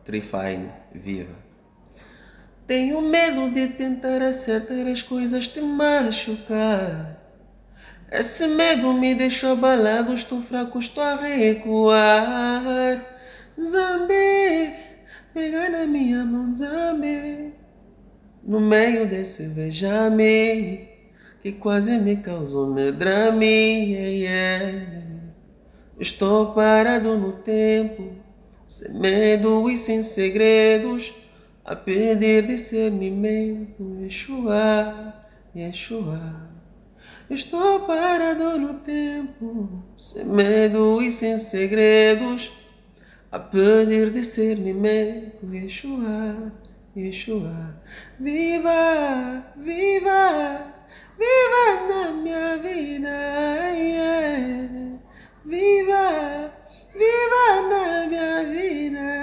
Trifine, viva. Tenho medo de tentar acertar as coisas, te machucar. Esse medo me deixa abalado, estou fraco, estou a recuar. Zambi, pega na minha mão, Zambi. No meio desse vejame, que quase me causou medrame, Estou parado no tempo, sem medo e sem segredos, a pedir discernimento, Yeshua, Yeshua. Estou parado no tempo, sem medo e sem segredos, a pedir discernimento, Yeshua, Yeshua. Viva, viva, viva na minha vida, yeah. Viva, viva na minha vida,